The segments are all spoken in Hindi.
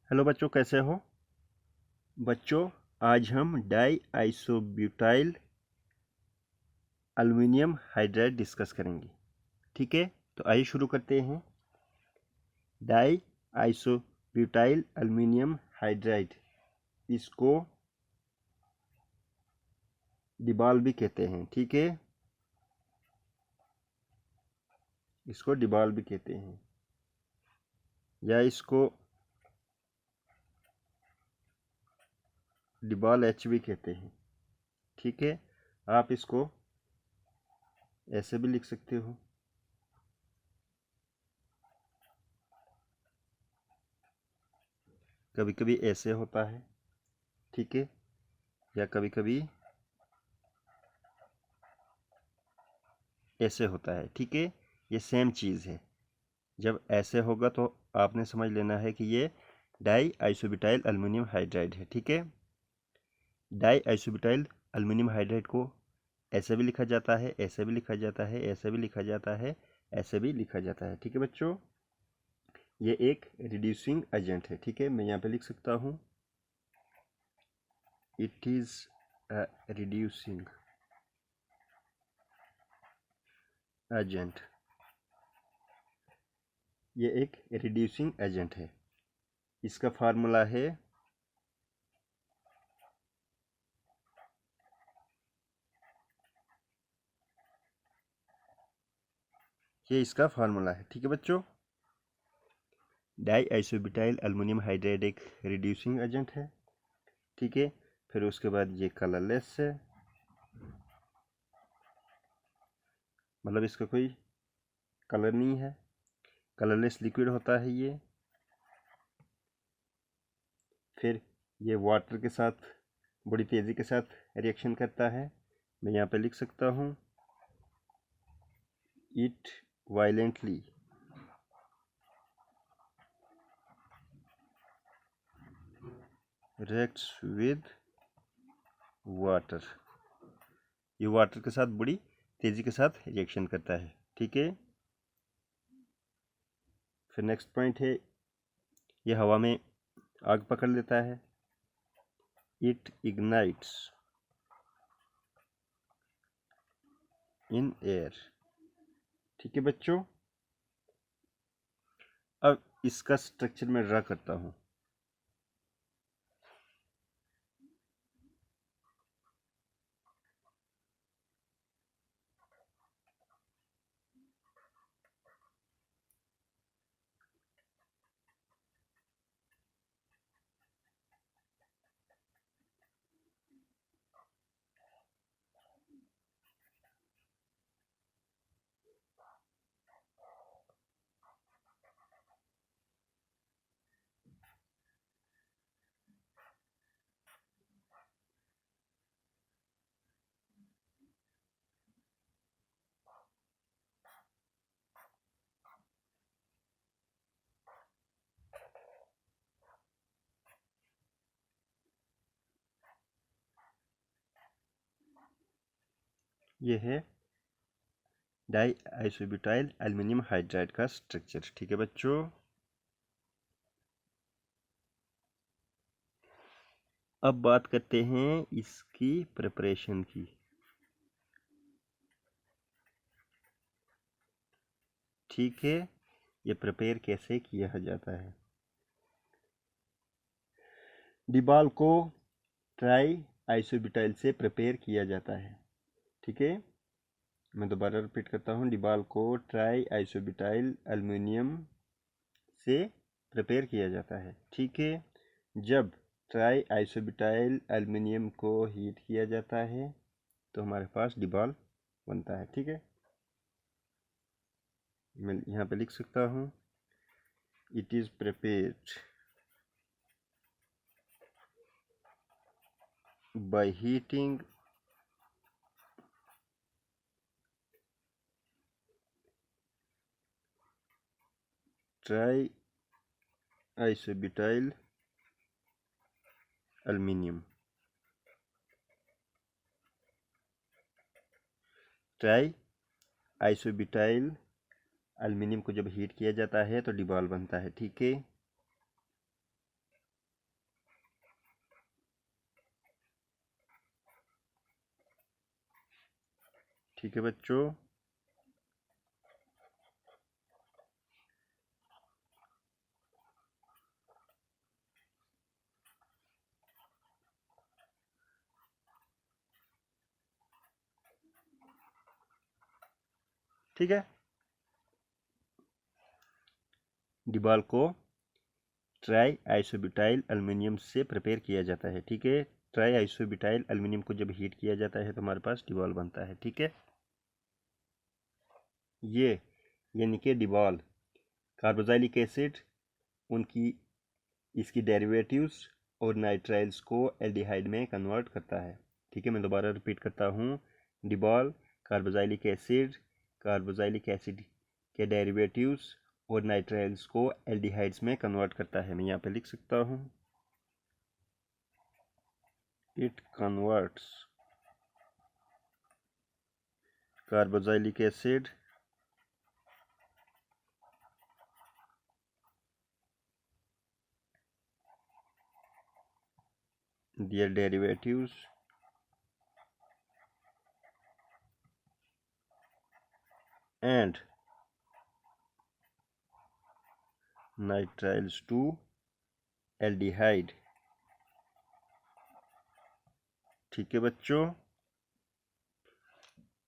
हेलो बच्चों, कैसे हो बच्चों। आज हम die isobutyl aluminium hydride discuss करेंगे। ठीक है, तो आइए शुरू करते हैं। डाई आइसोब्यूटाइल एल्युमिनियम हाइड्राइड, इसको डिबाल भी कहते हैं। ठीक है, इसको डिबाल भी कहते हैं या इसको डिबाल एच भी कहते हैं। ठीक है, आप इसको ऐसे भी लिख सकते हो, कभी कभी ऐसे होता है। ठीक है, या कभी कभी ऐसे होता है। ठीक है, ये सेम चीज़ है। जब ऐसे होगा तो आपने समझ लेना है कि ये डाई आइसोब्यूटाइल एल्युमिनियम हाइड्राइड है। ठीक है, डाई आइसोब्यूटाइल एल्युमिनियम हाइड्राइड को ऐसे भी लिखा जाता है, ऐसे भी लिखा जाता है, ऐसे भी लिखा जाता है, ऐसे भी लिखा जाता है। ठीक है बच्चों, ये एक रिड्यूसिंग एजेंट है। ठीक है, मैं यहाँ पे लिख सकता हूँ, it is a reducing agent. ये एक रिड्यूसिंग एजेंट है। इसका फार्मूला है, ये इसका फार्मूला है। ठीक है बच्चों, डाई आइसोब्यूटाइल एल्युमिनियम हाइड्राइड एक रिड्यूसिंग एजेंट है। ठीक है, फिर उसके बाद ये कलरलेस है, मतलब इसका कोई कलर नहीं है, कलरलेस लिक्विड होता है ये। फिर ये वाटर के साथ बड़ी तेज़ी के साथ रिएक्शन करता है। मैं यहाँ पे लिख सकता हूँ, it violently reacts with water. ये वाटर के साथ बड़ी तेज़ी के साथ रिएक्शन करता है। ठीक है, फिर नेक्स्ट पॉइंट है, ये हवा में आग पकड़ लेता है, इट इग्नाइट्स इन एयर। ठीक है बच्चों, अब इसका स्ट्रक्चर मैं ड्रा करता हूँ। ये है डाई आइसोब्यूटाइल एल्युमिनियम हाइड्राइड का स्ट्रक्चर। ठीक है बच्चों, अब बात करते हैं इसकी प्रिपरेशन की। ठीक है, ये प्रिपेयर कैसे किया जाता है। डिबाल को ट्राई आइसोब्यूटाइल से प्रिपेयर किया जाता है। ठीक है, मैं दोबारा रिपीट करता हूँ, डिबाल को ट्राई आइसोब्यूटाइल एल्युमिनियम से प्रिपेयर किया जाता है। ठीक है, जब ट्राई आइसोब्यूटाइल एल्युमिनियम को हीट किया जाता है तो हमारे पास डिबाल बनता है। ठीक है, मैं यहाँ पे लिख सकता हूँ, it is prepared by heating try isobutyl aluminium. Try isobutyl aluminium को जब हीट किया जाता है तो डिबाल बनता है। ठीक है, ठीक है बच्चों। ठीक है, डिबॉल को ट्राई आइसोब्यूटाइल एल्युमिनियम से प्रिपेयर किया जाता है। ठीक है, ट्राई आइसोब्यूटाइल एल्युमिनियम को जब हीट किया जाता है तो हमारे पास डिबॉल बनता है। ठीक है, ये यानी कि डिबॉल कार्बोक्सिलिक एसिड, उनकी इसकी डेरिवेटिव्स और नाइट्राइल्स को एल्डिहाइड में कन्वर्ट करता है। ठीक है, मैं दोबारा रिपीट करता हूँ। डिबॉल कार्बोक्सिलिक एसिड के डेरिवेटिव्स और नाइट्राइल्स को एल्डिहाइड्स में कन्वर्ट करता है। मैं यहाँ पे लिख सकता हूँ, it converts carboxylic acid their derivatives and nitriles to aldehyde। ठीक है बच्चों,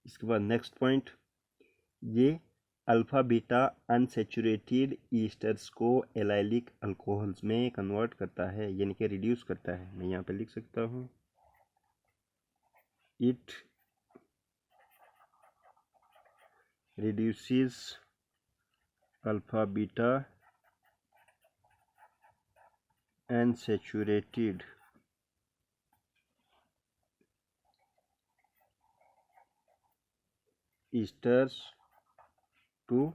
इसके बाद नेक्स्ट पॉइंट, ये अल्फा बीटा अनसेचुरेटेड ईस्टर्स को एलाइलिक अल्कोहल्स में कन्वर्ट करता है, यानी कि रिड्यूस करता है। मैं यहाँ पे लिख सकता हूँ, it reduces alpha beta unsaturated esters to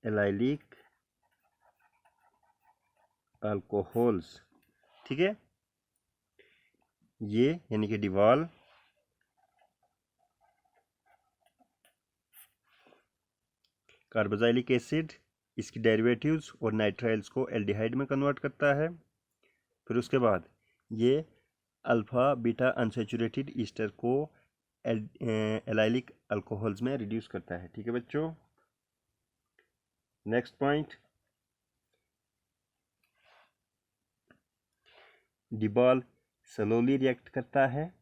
allylic alcohols। ठीक है, ये यानी कि डिवॉल कार्बोक्सिलिक एसिड, इसकी डेरिवेटिव्स और नाइट्राइल्स को एल्डिहाइड में कन्वर्ट करता है। फिर उसके बाद ये अल्फा बीटा अनसेचुरेटेड ईस्टर को एलाइलिक अल्कोहल्स में रिड्यूस करता है। ठीक है बच्चों, नेक्स्ट पॉइंट, डिबॉल स्लोली रिएक्ट करता है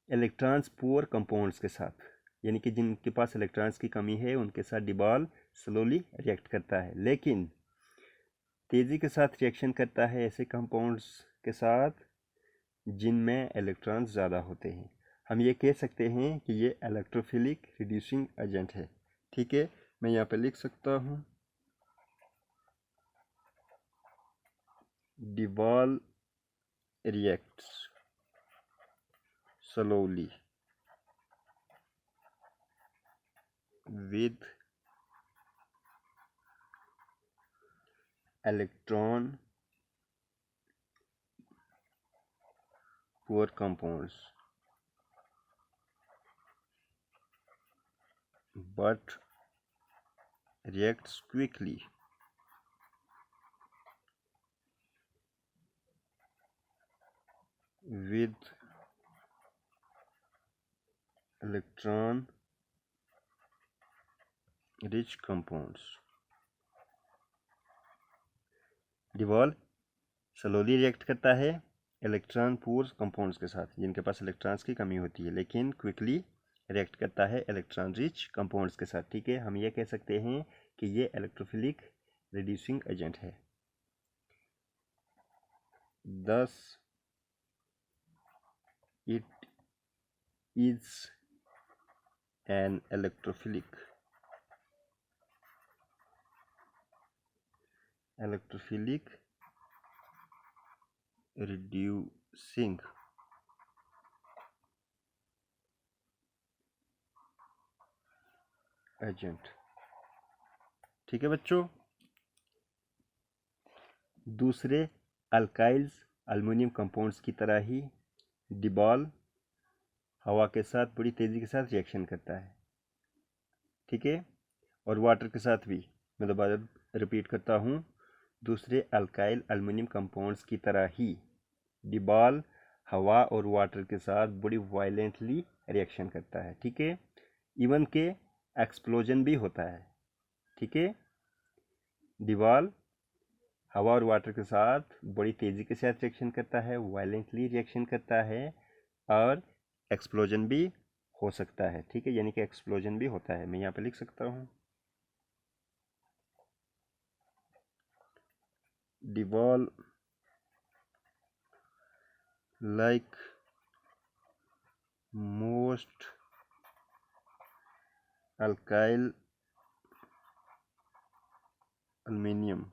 इलेक्ट्रॉन्स पुअर कंपाउंड्स के साथ, यानी कि जिनके पास इलेक्ट्रॉन्स की कमी है उनके साथ डिबॉल स्लोली रिएक्ट करता है, लेकिन तेज़ी के साथ रिएक्शन करता है ऐसे कंपाउंड्स के साथ जिनमें इलेक्ट्रॉन्स ज़्यादा होते हैं। हम ये कह सकते हैं कि ये इलेक्ट्रोफिलिक रिड्यूसिंग एजेंट है। ठीक है, मैं यहाँ पे लिख सकता हूँ, डिबॉल reacts slowly with electron poor compounds but reacts quickly with electron rich compounds। डिवॉल स्लोली रिएक्ट करता है इलेक्ट्रॉन पूर कंपाउंड्स के साथ जिनके पास इलेक्ट्रॉन्स की कमी होती है, लेकिन क्विकली रिएक्ट करता है इलेक्ट्रॉन रिच कंपाउंड्स के साथ। ठीक है, हम ये कह सकते हैं कि ये इलेक्ट्रोफिलिक रिड्यूसिंग एजेंट है। thus it is an electrophilic reducing agent. ठीक है बच्चों, दूसरे अल्काइल्स अल्युमिनियम कंपाउंड्स की तरह ही डिबॉल हवा के साथ बड़ी तेज़ी के साथ रिएक्शन करता है। ठीक है, और वाटर के साथ भी। मैं दोबारा रिपीट करता हूँ, दूसरे अल्काइल एल्युमिनियम कंपाउंड्स की तरह ही डिबॉल हवा और वाटर के साथ बड़ी वायलेंटली रिएक्शन करता है, ठीक है। इवन के एक्सप्लोजन भी होता है, ठीक है। दीवार हवा और वाटर के साथ बड़ी तेज़ी के साथ रिएक्शन करता है, वायलेंटली रिएक्शन करता है, और एक्सप्लोजन भी हो सकता है, ठीक है। यानी कि एक्सप्लोजन भी होता है। मैं यहाँ पे लिख सकता हूँ, dwell like most alkyl aluminum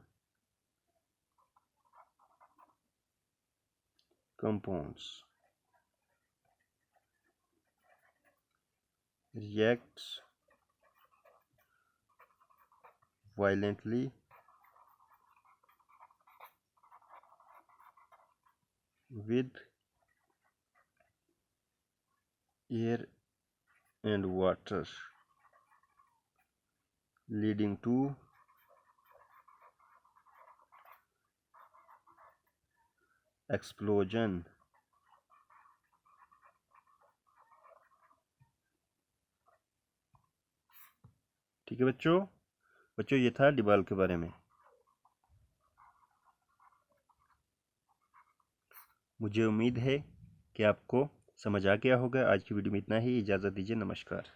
compounds reacts violently with air and water, leading to explosion। ठीक है बच्चों ये था डिबॉल्व के बारे में। मुझे उम्मीद है कि आपको समझ आ गया होगा। आज की वीडियो में इतना ही। इजाज़त दीजिए, नमस्कार।